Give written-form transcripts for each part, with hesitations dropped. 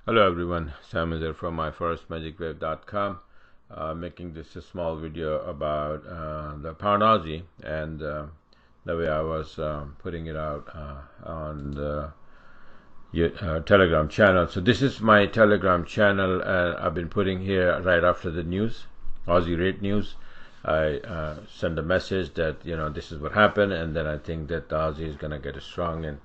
Hello everyone, Sam is here from myforexmagicwave.com, making this a small video about the pound Aussie and the way I was putting it out on the Telegram channel. So this is my Telegram channel, and I've been putting here right after the news, Aussie rate news. I send a message that this is what happened, and then I think that the Aussie is going to get strong, and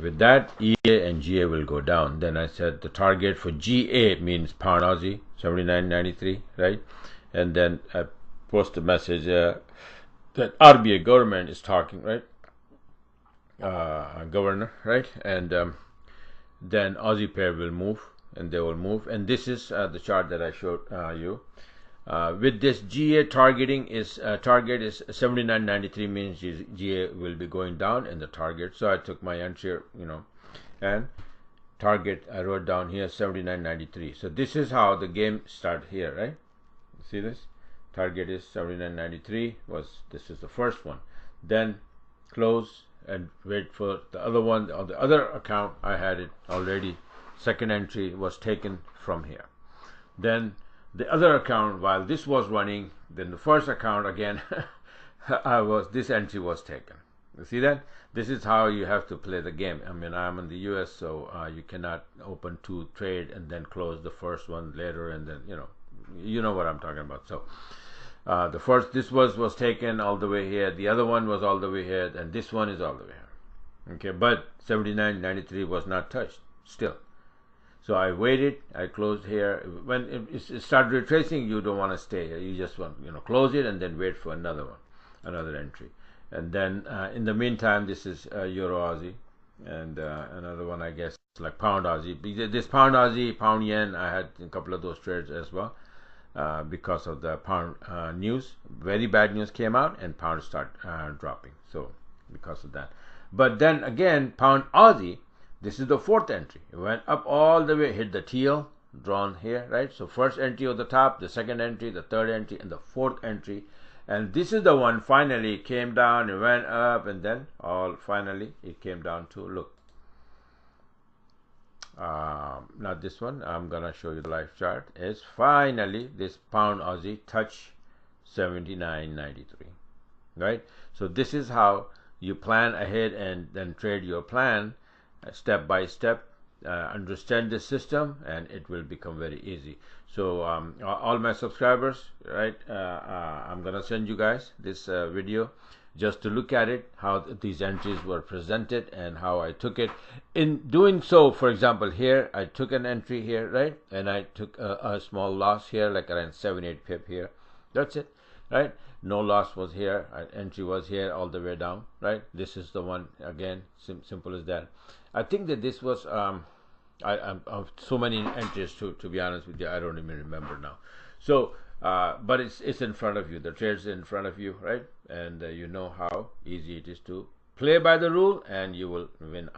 with that, EA and GA will go down. Then I said the target for GA means pound Aussie 79.93, right? And then I post a message that RBA government is talking, right? Governor, right? And then Aussie pair will move, and they will move. And this is the chart that I showed you. With this GA targeting is target is 79.93, means GA will be going down in the target. So I took my entry, and target I wrote down here 79.93. So this is how the game started here, right? See this? Target is 79.93. This is the first one. Then close and wait for the other one. On the other account, I had it already. Second entry was taken from here. Then the other account, while this was running, then the first account again, this entry was taken. You see that? This is how you have to play the game. I mean, I'm in the US, so you cannot open two trade and then close the first one later, and then you know what I'm talking about. So this was taken all the way here, the other one was all the way here, and this one is all the way here. Okay, but 79.93 was not touched still. So I waited, I closed here. When it started retracing, you don't want to stay here. You just want, close it and then wait for another one, another entry. And then in the meantime, this is Euro Aussie, and another one, I guess, like pound Aussie. This pound Aussie, pound yen, I had a couple of those trades as well because of the pound news. Very bad news came out and pound start dropping. So because of that. But then again, pound Aussie, this is the fourth entry. It went up all the way, hit the teal drawn here, right? So first entry on the top, the second entry, the third entry, and the fourth entry. And this is the one finally came down, it went up, and then finally it came down to, look. Not this one. I'm gonna show you the live chart. Is finally this pound Aussie touch 79.93, right? So this is how you plan ahead and then trade your plan step by step. Understand the system, and it will become very easy. So all my subscribers, right, I'm gonna send you guys this video just to look at it, how these entries were presented and how I took it. In doing so, for example, here I took an entry here, right, and I took a small loss here, like around 7-8 pip here. That's it, right? No loss was here, entry was here all the way down, right? This is the one, again, simple as that. I think that this was I'm so many entries to be honest with you, I don't even remember now. So but it's in front of you, the trade's in front of you, right? And you know how easy it is to play by the rule, and you will win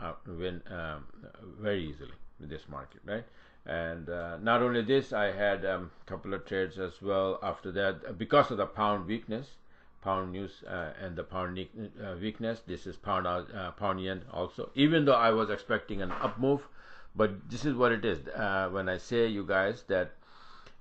very easily with this market, right? And not only this, I had a couple of trades as well after that because of the pound weakness, pound news, and the pound weakness. This is pound yen also, even though I was expecting an up move. But this is what it is. When I say, you guys, that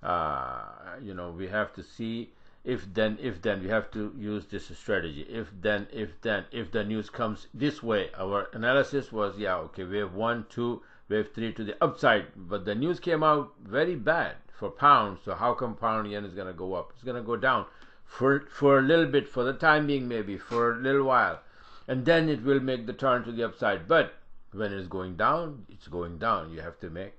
we have to see if then we have to use this strategy. If the news comes this way, our analysis was, yeah, okay, wave 1, 2, wave 3 to the upside, but the news came out very bad for pound. So how come pound yen is going to go up? It's going to go down for a little bit, for the time being, maybe for a little while, and then it will make the turn to the upside. But when it's going down, it's going down. You have to make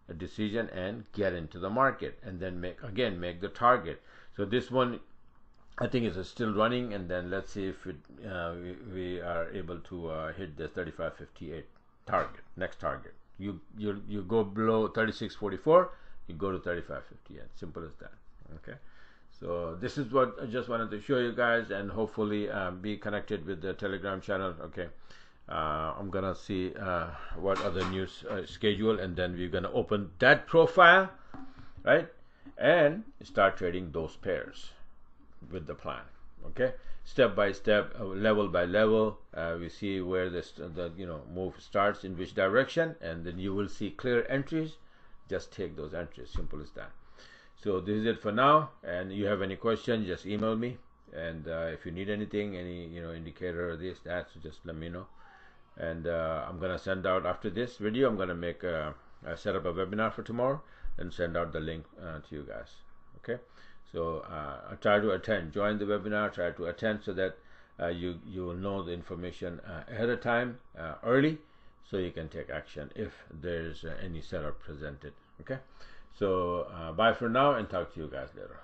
a decision and get into the market, and then make the target. So this one, I think, is still running, and then let's see if we are able to hit the 35.58 target, next target. You go below 36.44, you go to 35.58. Simple as that. Okay. So this is what I just wanted to show you guys, and hopefully be connected with the Telegram channel. Okay. I'm gonna see what other news schedule, and then we're gonna open that profile, right, and start trading those pairs with the plan. Okay, step by step, level by level. We see where the move starts, in which direction, and then you will see clear entries. Just take those entries, simple as that. So this is it for now, and you have any questions, just email me. And if you need anything, any indicator or this, that, so just let me know. And I'm gonna send out, after this video, I'm gonna make set up a webinar for tomorrow and send out the link to you guys. Okay, so try to attend, join the webinar, try to attend, so that you will know the information ahead of time, early, so you can take action if there's any setup presented. Okay, so bye for now, and talk to you guys later.